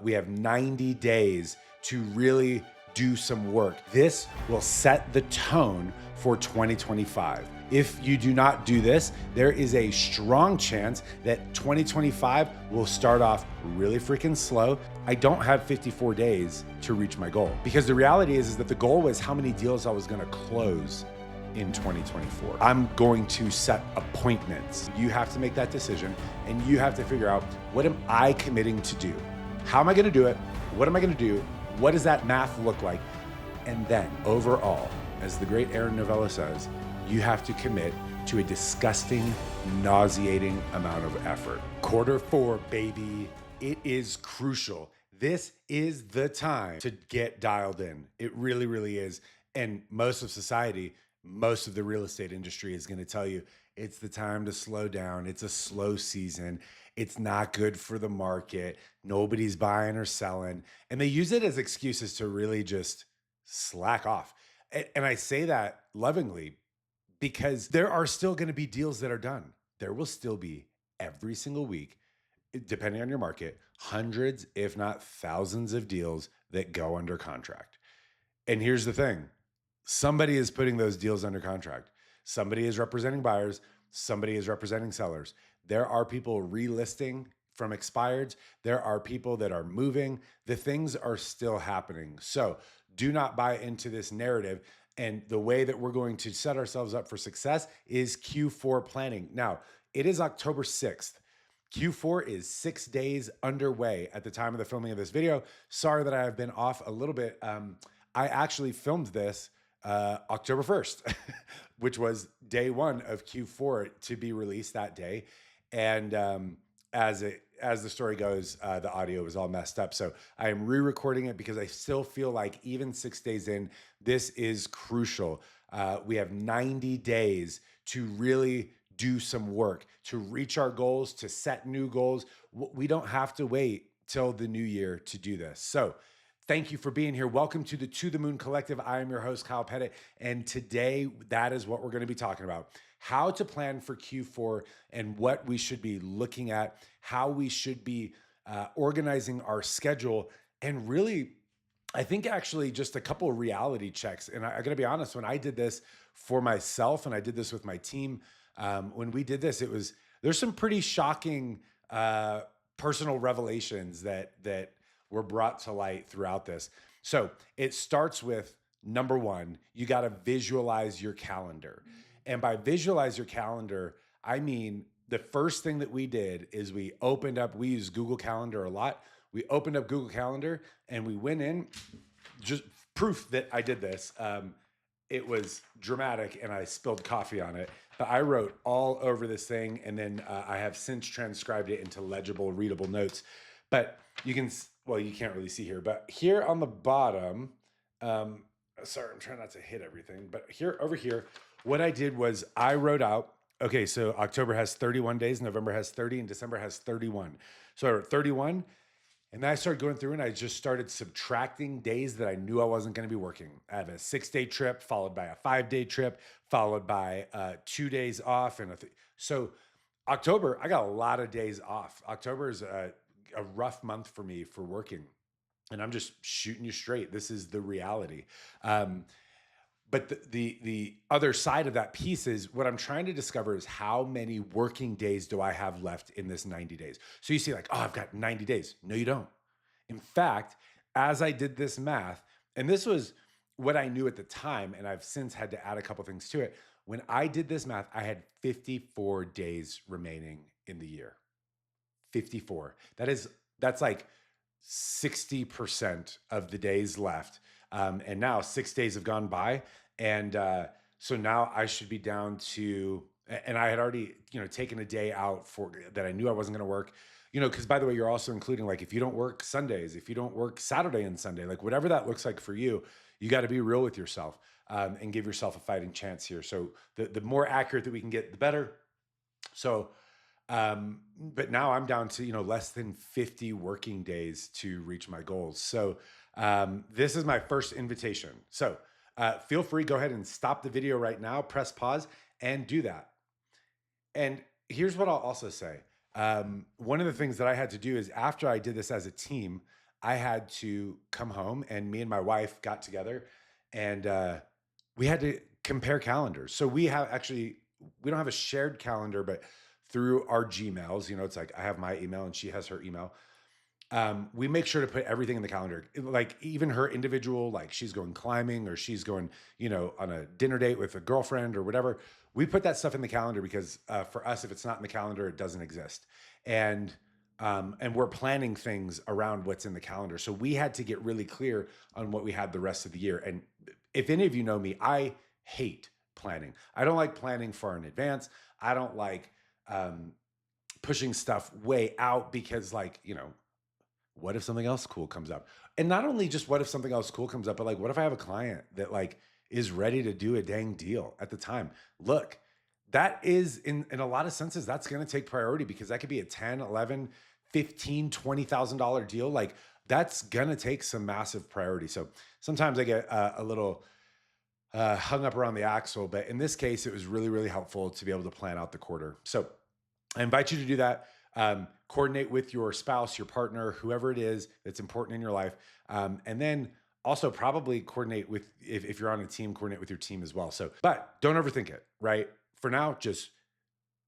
We have 90 days to really do some work. This will set the tone for 2025. If you do not do this, there is a strong chance that 2025 will start off really freaking slow. I don't have 54 days to reach my goal because the reality is that the goal was how many deals I was going to close in 2024. I'm going to set appointments. You have to make that decision and you have to figure out, what am I committing to do? How am I going to do it? What am I going to do? What does that math look like? And then overall, as the great Aaron Novello says, you have to commit to a disgusting, nauseating amount of effort. Quarter 4, baby. It is crucial. This is the time to get dialed in. It really, really is. And most of society, most of the real estate industry is going to tell you it's the time to slow down. It's a slow season. It's not good for the market. Nobody's buying or selling. And they use it as excuses to really just slack off. And I say that lovingly because there are still going to be deals that are done. There will still be every single week, depending on your market, hundreds, if not thousands of deals that go under contract. And here's the thing. Somebody is putting those deals under contract. Somebody is representing buyers. Somebody is representing sellers. There are people relisting from expireds. There are people that are moving. The things are still happening. So do not buy into this narrative. And the way that we're going to set ourselves up for success is Q4 planning. Now, it is October 6th. Q4 is 6 days underway at the time of the filming of this video. Sorry that I have been off a little bit. I actually filmed this October 1st, which was day 1 of Q4 to be released that day. And as the story goes, the audio was all messed up. So I am re-recording it because I still feel like even 6 days in, this is crucial. We have 90 days to really do some work, to reach our goals, to set new goals. We don't have to wait till the new year to do this. So thank you for being here. Welcome to the To the Moon Collective. I am your host, Kyle Pettit. And today, that is what we're going to be talking about. How to plan for Q4 and what we should be looking at, how we should be organizing our schedule. And really, I think actually just a couple of reality checks. And I got to be honest, when I did this for myself and I did this with my team, when we did this, there's some pretty shocking personal revelations that were brought to light throughout this. So it starts with number 1, you got to visualize your calendar. And by visualize your calendar, I mean, the first thing that we did is we use Google Calendar a lot. We opened up Google Calendar and we went in, just proof that I did this. It was dramatic and I spilled coffee on it, but I wrote all over this thing. And then I have since transcribed it into legible, readable notes. But you can't really see here, but here on the bottom, sorry, I'm trying not to hit everything, but over here, what I did was I wrote out, okay, so October has 31 days, November has 30, and December has 31. So I wrote 31, and then I started going through and I just started subtracting days that I knew I wasn't going to be working. I have a 6-day trip followed by a 5-day trip, followed by 2 days off. So October, I got a lot of days off. October is a rough month for me for working. And I'm just shooting you straight. This is the reality. But the other side of that piece is what I'm trying to discover is how many working days do I have left in this 90 days? So you see like, oh, I've got 90 days. No, you don't. In fact, as I did this math, and this was what I knew at the time, and I've since had to add a couple things to it. When I did this math, I had 54 days remaining in the year. 54. That's like 60% of the days left. And now 6 days have gone by. And so now I should be down to, and I had already, taken a day out for that. I knew I wasn't going to work, because by the way, you're also including like, if you don't work Sundays, if you don't work Saturday and Sunday, like whatever that looks like for you, you got to be real with yourself and give yourself a fighting chance here. So the more accurate that we can get, the better. So, but now I'm down to, less than 50 working days to reach my goals. So, this is my first invitation. So, feel free, go ahead and stop the video right now, press pause and do that. And here's what I'll also say. One of the things that I had to do is after I did this as a team, I had to come home, and me and my wife got together, and we had to compare calendars. So we don't have a shared calendar, but through our Gmails, it's like I have my email and she has her email. We make sure to put everything in the calendar, like even her individual, like she's going climbing or she's going, on a dinner date with a girlfriend or whatever. We put that stuff in the calendar because for us, if it's not in the calendar, it doesn't exist. And we're planning things around what's in the calendar. So we had to get really clear on what we had the rest of the year. And if any of you know me, I hate planning. I don't like planning far in advance. I don't like pushing stuff way out because, like, what if something else cool comes up? And not only just what if something else cool comes up, but like, what if I have a client that like is ready to do a dang deal at the time? Look, that is in a lot of senses, that's going to take priority because that could be a 10, 11, 15, $20,000 deal. Like that's going to take some massive priority. So sometimes I get a little hung up around the axle, but in this case, it was really, really helpful to be able to plan out the quarter. So I invite you to do that. Coordinate with your spouse, your partner, whoever it is that's important in your life. And then also probably coordinate with, if you're on a team, coordinate with your team as well. So, but don't overthink it, right? For now, just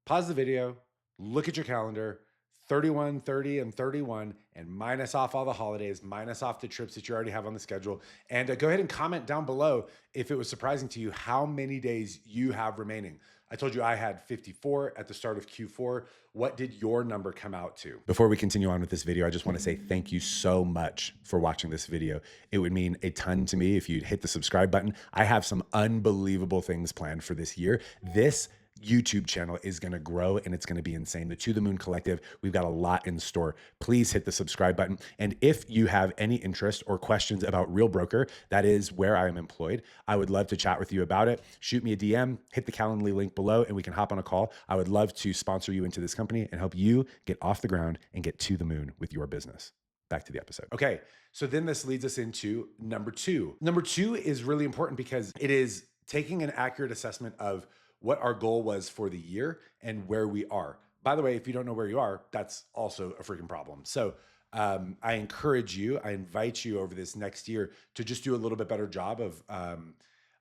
pause the video, look at your calendar, 31, 30, and 31, and minus off all the holidays, minus off the trips that you already have on the schedule. And go ahead and comment down below if it was surprising to you how many days you have remaining. I told you I had 54 at the start of Q4. What did your number come out to? Before we continue on with this video, I just want to say thank you so much for watching this video. It would mean a ton to me if you'd hit the subscribe button. I have some unbelievable things planned for this year. This YouTube channel is going to grow and it's going to be insane. The To The Moon Collective, we've got a lot in store. Please hit the subscribe button. And if you have any interest or questions about Real Broker, that is where I am employed, I would love to chat with you about it. Shoot me a DM, hit the Calendly link below, and we can hop on a call. I would love to sponsor you into this company and help you get off the ground and get to the moon with your business. Back to the episode. Okay, so then this leads us into number two. Number two is really important because it is taking an accurate assessment of what our goal was for the year and where we are. By the way, if you don't know where you are, that's also a freaking problem. So I encourage you, I invite you over this next year to just do a little bit better job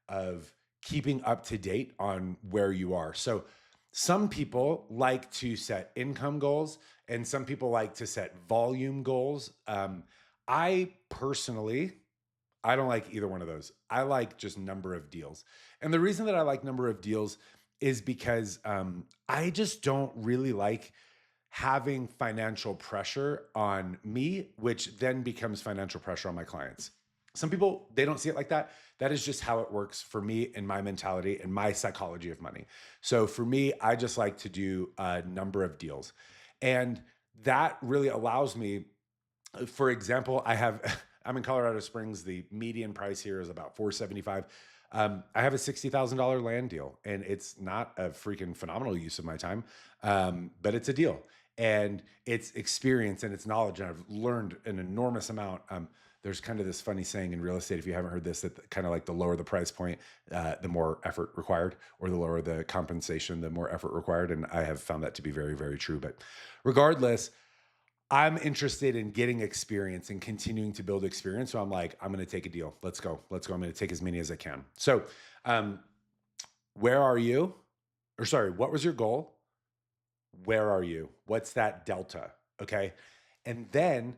of keeping up to date on where you are. So some people like to set income goals and some people like to set volume goals. I personally, I don't like either one of those. I like just number of deals. And the reason that I like number of deals is because I just don't really like having financial pressure on me, which then becomes financial pressure on my clients. Some people, they don't see it like that. That is just how it works for me and my mentality and my psychology of money. So for me, I just like to do a number of deals. And that really allows me, for example, I'm in Colorado Springs. The median price here is about $475. I have a $60,000 land deal, and it's not a freaking phenomenal use of my time, but it's a deal, and it's experience and it's knowledge, and I've learned an enormous amount. There's kind of this funny saying in real estate, if you haven't heard this, that kind of like the lower the price point, the more effort required, or the lower the compensation, the more effort required. And I have found that to be very, very true. But regardless, I'm interested in getting experience and continuing to build experience. So I'm like, I'm going to take a deal. Let's go. I'm going to take as many as I can. So, where are you? Or sorry, what was your goal? Where are you? What's that delta? Okay. And then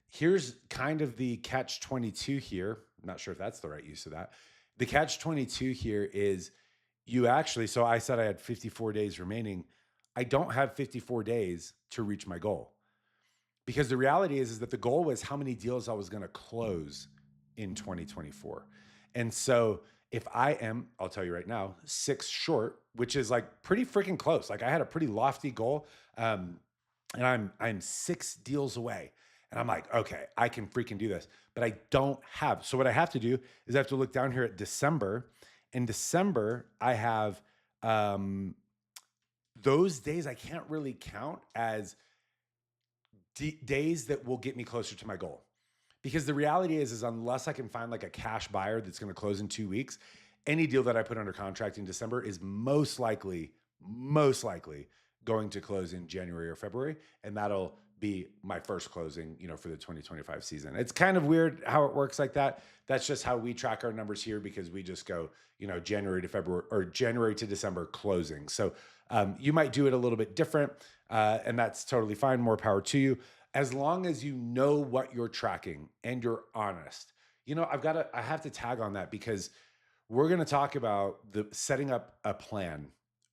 here's kind of the catch 22 here. I'm not sure if that's the right use of that. The catch 22 here is so I said I had 54 days remaining. I don't have 54 days to reach my goal. Because the reality is that the goal was how many deals I was going to close in 2024. And so if I'll tell you right now, 6 short, which is like pretty freaking close. Like I had a pretty lofty goal, and I'm 6 deals away. And I'm like, okay, I can freaking do this. But I don't have. So what I have to do is I have to look down here at December. In December, I have those days I can't really count as days that will get me closer to my goal. Because the reality is unless I can find like a cash buyer that's going to close in 2 weeks, any deal that I put under contract in December is most likely going to close in January or February. And that'll be my first closing, for the 2025 season. It's kind of weird how it works like that. That's just how we track our numbers here because we just go, January to February or January to December closing. So you might do it a little bit different, and that's totally fine. More power to you, as long as you know what you're tracking and you're honest. I have to tag on that because we're going to talk about the setting up a plan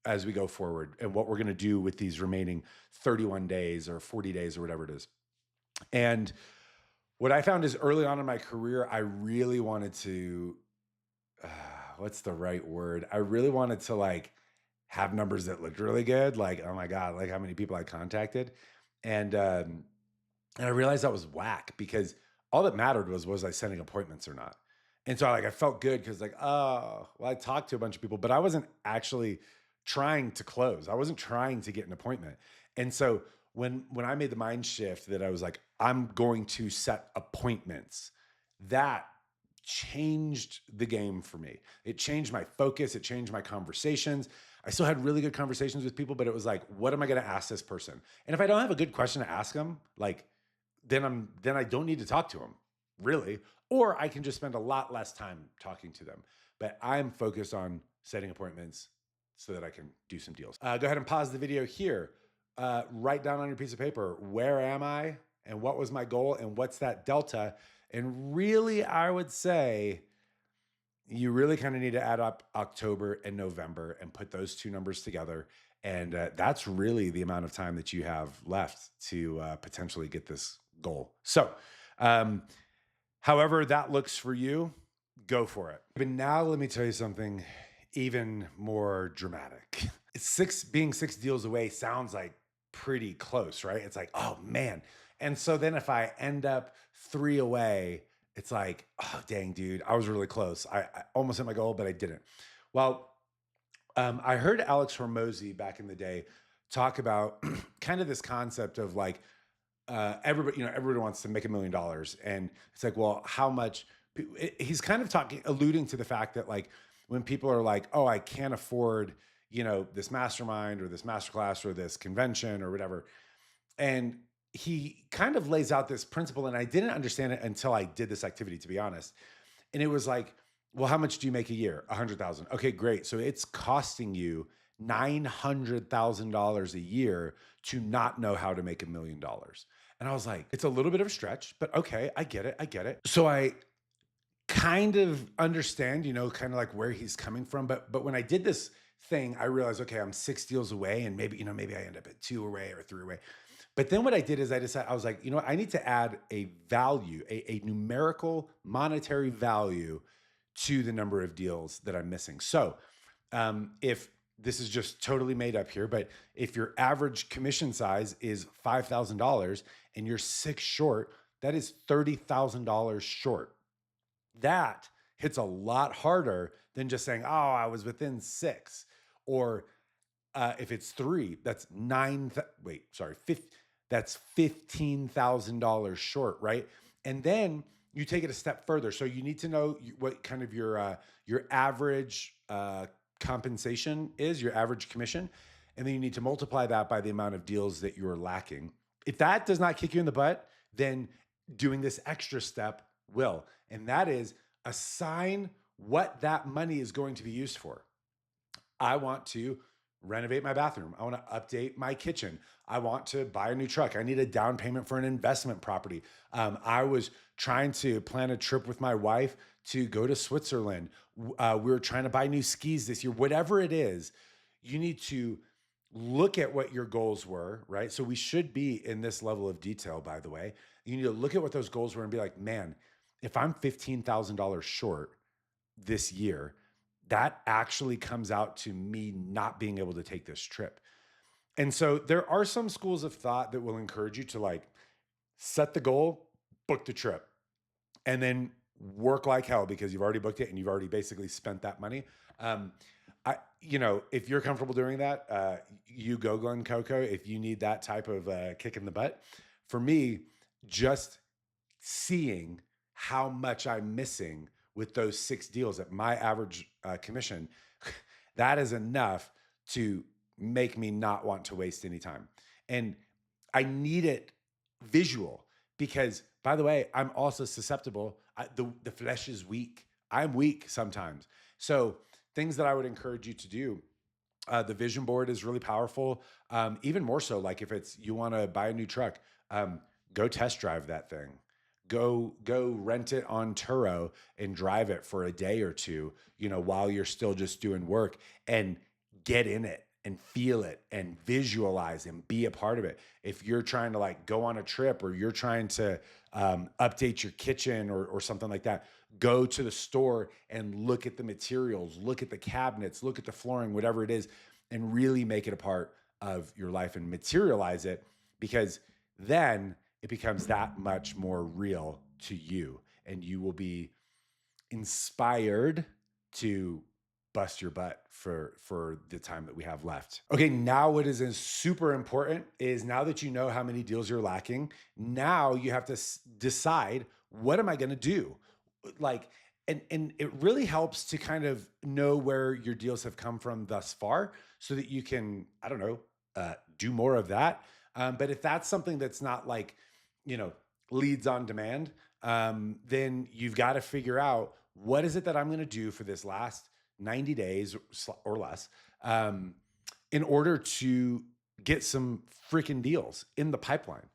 as we go forward and what we're going to do with these remaining 31 days or 40 days or whatever it is. And what I found is early on in my career, I really wanted to, what's the right word? I really wanted to have numbers that looked really good. Like, oh my God, like how many people I contacted. And I realized that was whack because all that mattered was I sending appointments or not? And so I felt good because oh, well, I talked to a bunch of people, but I wasn't actually trying to close. I wasn't trying to get an appointment. And so when I made the mind shift that I was like, I'm going to set appointments, that changed the game for me. It changed my focus. It changed my conversations. I still had really good conversations with people, but it was like, what am I going to ask this person? And if I don't have a good question to ask them, then I don't need to talk to them, really. Or I can just spend a lot less time talking to them. But I'm focused on setting appointments so that I can do some deals. Go ahead and pause the video here. Write down on your piece of paper, where am I and what was my goal and what's that delta? And really, I would say you really kind of need to add up October and November and put those two numbers together. And that's really the amount of time that you have left to potentially get this goal. So, however that looks for you, go for it. But now let me tell you something even more dramatic. Being six deals away sounds like pretty close, right? It's like, oh man. And so then if I end up 3 away, it's like, oh dang, dude, I was really close. I almost hit my goal, but I didn't. Well, I heard Alex Hormozy back in the day talk about kind of this concept of everybody wants to make $1 million. And it's like, well, how much? He's kind of alluding to the fact that when people are like, oh, I can't afford, this mastermind or this masterclass or this convention or whatever. And he kind of lays out this principle, and I didn't understand it until I did this activity, to be honest. And it was like, well, how much do you make a year? 100,000. Okay, great. So it's costing you $900,000 a year to not know how to make $1 million. And I was like, it's a little bit of a stretch, but okay, I get it. So I kind of understand, kind of where he's coming from. But when I did this thing, I realized, okay, I'm 6 deals away, and maybe I end up at 2 away or 3 away. But then what I did is I decided, I was like, I need to add a value, a numerical monetary value to the number of deals that I'm missing. So if this is just totally made up here, but if your average commission size is $5,000 and you're 6 short, that is $30,000 short. That hits a lot harder than just saying, oh, I was within 6. Or if it's 3, that's that's $15,000 short, right? And then you take it a step further. So you need to know what kind of your average compensation is, your average commission. And then you need to multiply that by the amount of deals that you're lacking. If that does not kick you in the butt, then doing this extra step will. And that is assign what that money is going to be used for. I want to renovate my bathroom. I want to update my kitchen. I want to buy a new truck. I need a down payment for an investment property. I was trying to plan a trip with my wife to go to Switzerland. We were trying to buy new skis this year. Whatever it is, you need to look at what your goals were, right? So we should be in this level of detail, by the way. You need to look at what those goals were and be like, man, if I'm $15,000 short this year, that actually comes out to me not being able to take this trip. And so there are some schools of thought that will encourage you to set the goal, book the trip, and then work like hell because you've already booked it and you've already basically spent that money. If you're comfortable doing that, you go, Glenn Coco, if you need that type of kick in the butt. For me, just seeing how much I'm missing with those 6 deals at my average commission, that is enough to make me not want to waste any time. And I need it visual, because by the way, I'm also susceptible. The flesh is weak. I'm weak sometimes. So things that I would encourage you to do, the vision board is really powerful. Even more so, like if it's you want to buy a new truck, go test drive that thing. Go rent it on Turo and drive it for a day or two, while you're still just doing work, and get in it and feel it and visualize and be a part of it. If you're trying to like go on a trip, or you're trying to update your kitchen or something like that, go to the store and look at the materials, look at the cabinets, look at the flooring, whatever it is, and really make it a part of your life and materialize it, because then it becomes that much more real to you, and you will be inspired to bust your butt for the time that we have left. Okay, now what is super important is, now that you know how many deals you're lacking, now you have to decide, what am I going to do? Like, and it really helps to kind of know where your deals have come from thus far, so that you can, I don't know, do more of that. But if that's something that's not like, leads on demand, then you've got to figure out, what is it that I'm going to do for this last 90 days or less, in order to get some freaking deals in the pipeline.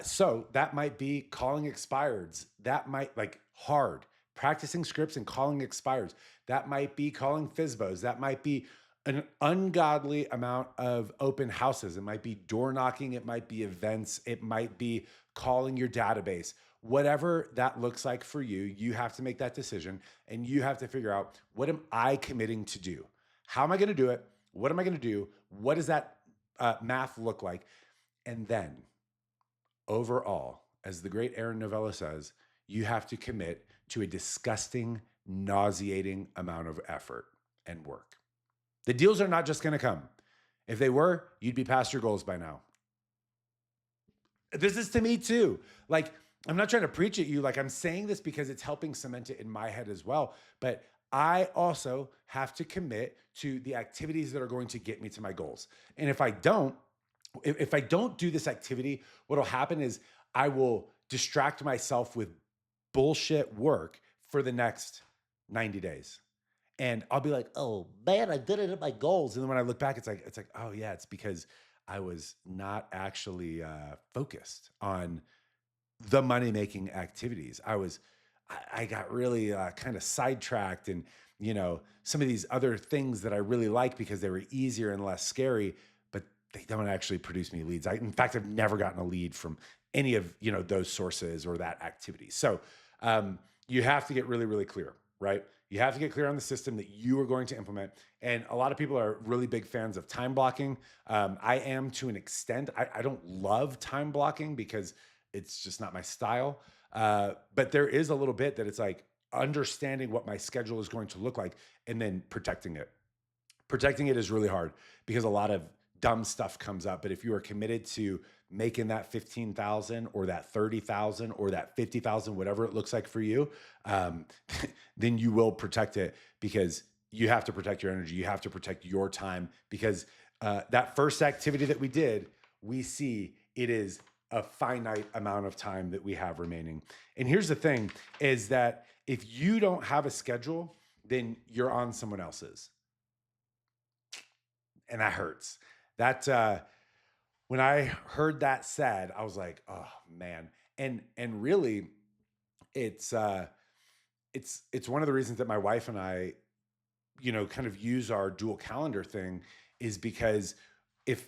So that might be calling expireds. That might, like, hard practicing scripts and calling expireds. That might be calling FISBOs. That might be an ungodly amount of open houses. It might be door knocking. It might be events. It might be calling your database. Whatever that looks like for you, you have to make that decision, and you have to figure out, what am I committing to do? How am I going to do it? What am I going to do? What does that math look like? And then overall, as the great Aaron Novello says, you have to commit to a disgusting, nauseating amount of effort and work. The deals are not just going to come. If they were, you'd be past your goals by now. This is to me too. Like, I'm not trying to preach at you. Like, I'm saying this because it's helping cement it in my head as well. But I also have to commit to the activities that are going to get me to my goals. And if I don't do this activity, what'll happen is I will distract myself with bullshit work for the next 90 days. And I'll be like, oh man, I did it at my goals. And then when I look back, it's like, oh yeah, it's because I was not actually focused on the money-making activities. I got really kind of sidetracked, and some of these other things that I really like because they were easier and less scary, but they don't actually produce me leads. In fact, I've never gotten a lead from any of those sources or that activity. So you have to get really, really clear, right? You have to get clear on the system that you are going to implement. And a lot of people are really big fans of time blocking. I am, to an extent. I don't love time blocking because it's just not my style. But there is a little bit that it's like understanding what my schedule is going to look like and then protecting it. Protecting it is really hard because a lot of dumb stuff comes up. But if you are committed to making that 15,000 or that 30,000 or that 50,000, whatever it looks like for you, then you will protect it, because you have to protect your energy. You have to protect your time, because that first activity that we did, we see it is a finite amount of time that we have remaining. And here's the thing is that if you don't have a schedule, then you're on someone else's. And that hurts. That when I heard that said, I was like, oh man. And really it's one of the reasons that my wife and I, kind of use our dual calendar thing, is because if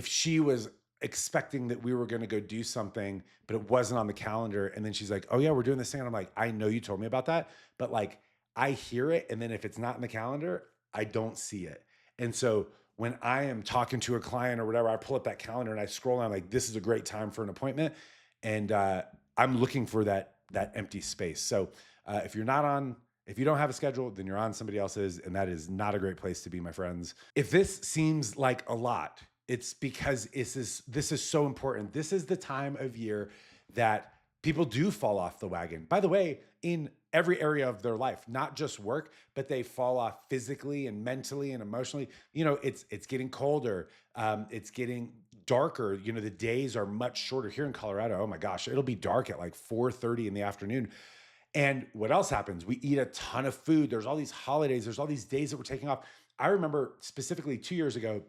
she was expecting that we were going to go do something, but it wasn't on the calendar, and then she's like, oh yeah, we're doing this thing. And I'm like, I know you told me about that, but like, I hear it. And then if it's not in the calendar, I don't see it. And so when I am talking to a client or whatever, I pull up that calendar and I scroll and I'm like, this is a great time for an appointment. And I'm looking for that empty space. So if you don't have a schedule, then you're on somebody else's, and that is not a great place to be, my friends. If this seems like a lot, it's because this is so important. This is the time of year that people do fall off the wagon. By the way, in every area of their life, not just work, but they fall off physically and mentally and emotionally. It's getting colder. It's getting darker, the days are much shorter here in Colorado. Oh my gosh, it'll be dark at like 4:30 in the afternoon. And what else happens? We eat a ton of food. There's all these holidays. There's all these days that we're taking off. I remember specifically 2 years ago,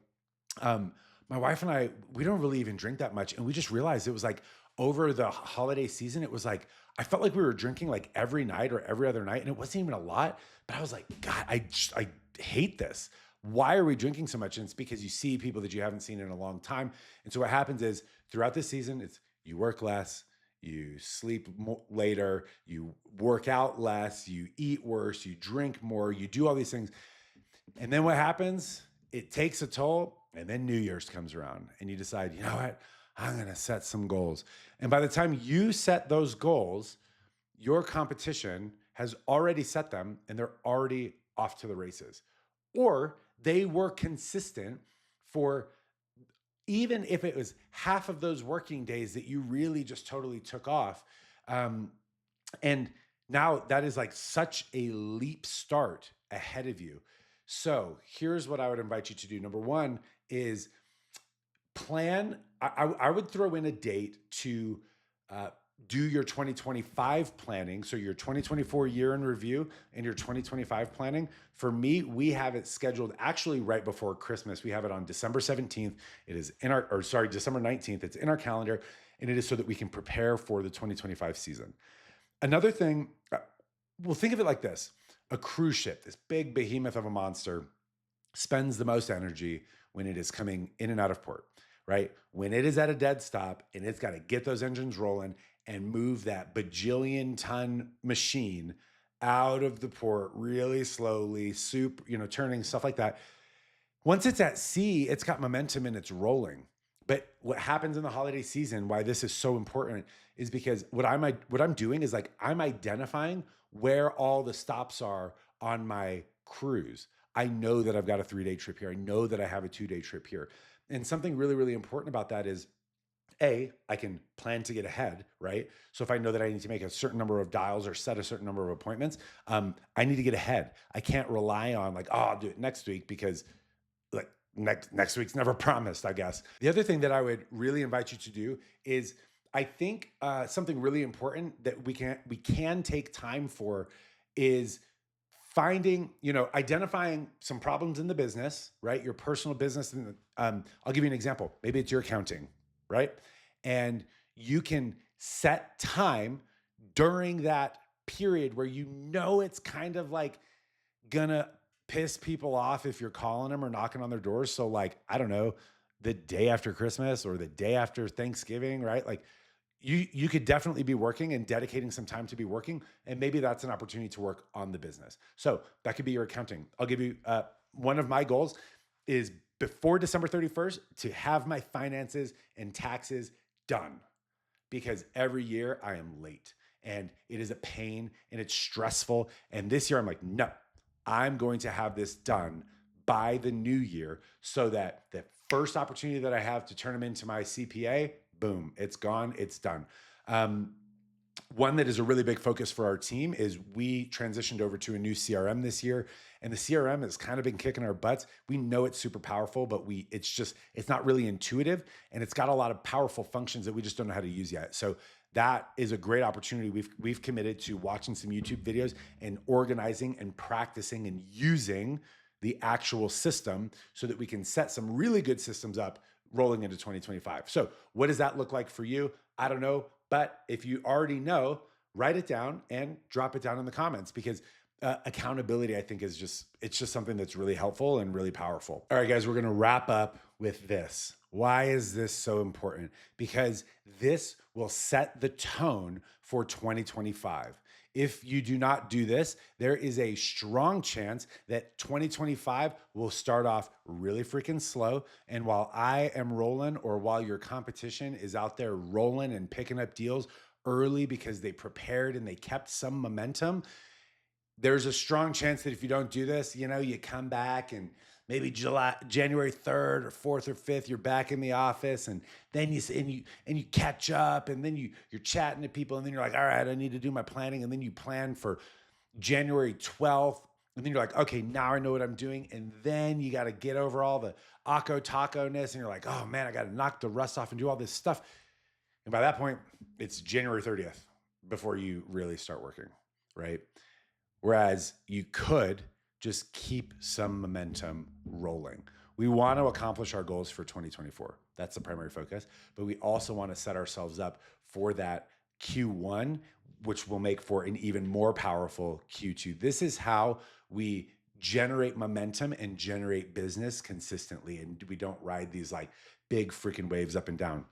um, my wife and I, we don't really even drink that much. And we just realized it was like over the holiday season, it was like, I felt like we were drinking like every night or every other night. And it wasn't even a lot, but I was like, God, I hate this. Why are we drinking so much? And it's because you see people that you haven't seen in a long time. And so what happens is throughout this season, it's you work less, you sleep later, you work out less, you eat worse, you drink more, you do all these things. And then what happens? It takes a toll. And then New Year's comes around and you decide, you know what? I'm going to set some goals. And by the time you set those goals, your competition has already set them and they're already off to the races. Or they were consistent for, even if it was half of those working days that you really just totally took off. And now that is like such a leap start ahead of you. So here's what I would invite you to do. Number one is plan. I would throw in a date to do your 2025 planning. So your 2024 year in review and your 2025 planning. For me, we have it scheduled actually right before Christmas. We have it on December 17th. It is December 19th. It's in our calendar, and it is so that we can prepare for the 2025 season. Another thing, well, think of it like this. A cruise ship, this big behemoth of a monster, spends the most energy when it is coming in and out of port, right? When it is at a dead stop and it's got to get those engines rolling and move that bajillion ton machine out of the port really slowly, turning, stuff like that. Once it's at sea, it's got momentum and it's rolling. But what happens in the holiday season, why this is so important, is because what I'm doing is like I'm identifying where all the stops are on my cruise. I know that I've got a 3-day trip here. I know that I have a 2-day trip here. And something really, really important about that is, I can plan to get ahead, right? So if I know that I need to make a certain number of dials or set a certain number of appointments, I need to get ahead. I can't rely on like, I'll do it next week because like next week's never promised, I guess. The other thing that I would really invite you to do is I think something really important that we can take time for is identifying some problems in the business, right? Your personal business. And I'll give you an example. Maybe it's your accounting, right? And you can set time during that period where it's kind of like gonna piss people off if you're calling them or knocking on their doors. So like, I don't know, the day after Christmas or the day after Thanksgiving, right? Like you could definitely be working and dedicating some time to be working. And maybe that's an opportunity to work on the business. So that could be your accounting. I'll give you one of my goals is before December 31st to have my finances and taxes done, because every year I am late and it is a pain and it's stressful. And this year I'm like, no, I'm going to have this done by the new year so that the first opportunity that I have to turn them into my CPA, boom, it's gone, it's done. One that is a really big focus for our team is we transitioned over to a new CRM this year, and the CRM has kind of been kicking our butts. We know it's super powerful, but it's not really intuitive, and it's got a lot of powerful functions that we just don't know how to use yet. So that is a great opportunity. We've committed to watching some YouTube videos and organizing and practicing and using the actual system so that we can set some really good systems up rolling into 2025. So what does that look like for you? I don't know. But if you already know, write it down and drop it down in the comments, because accountability, I think, it's just something that's really helpful and really powerful. All right, guys, we're going to wrap up with this. Why is this so important? Because this will set the tone for 2025. If you do not do this, there is a strong chance that 2025 will start off really freaking slow. And while I am rolling, or while your competition is out there rolling and picking up deals early because they prepared and they kept some momentum, there's a strong chance that if you don't do this, you come back and maybe January 3rd or 4th or 5th, you're back in the office, and then you catch up, and then you're chatting to people, and then you're like, all right, I need to do my planning. And then you plan for January 12th, And then you're like, okay, now I know what I'm doing. And then you got to get over all the Akko taco-ness. And you're like, oh man, I got to knock the rust off and do all this stuff. And by that point, it's January 30th before you really start working, right? Whereas you could just keep some momentum rolling. We want to accomplish our goals for 2024. That's the primary focus. But we also want to set ourselves up for that Q1, which will make for an even more powerful Q2. This is how we generate momentum and generate business consistently. And we don't ride these like big freaking waves up and down.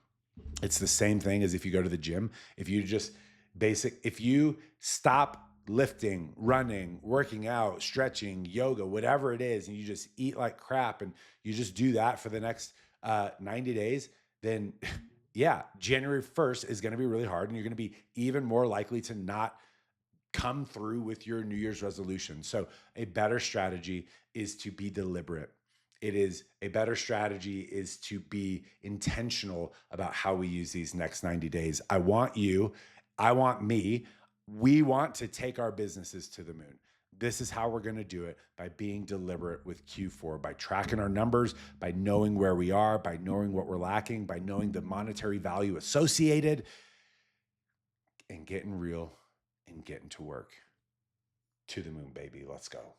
It's the same thing as if you go to the gym. If you just if you stop lifting, running, working out, stretching, yoga, whatever it is, and you just eat like crap and you just do that for the next 90 days, then yeah, January 1st is going to be really hard and you're going to be even more likely to not come through with your New Year's resolution. So a better strategy is to be deliberate. A better strategy is to be intentional about how we use these next 90 days. I want me, we want to take our businesses to the moon. This is how we're going to do it, by being deliberate with Q4, by tracking our numbers, by knowing where we are, by knowing what we're lacking, by knowing the monetary value associated, and getting real and getting to work. To the moon, baby. Let's go.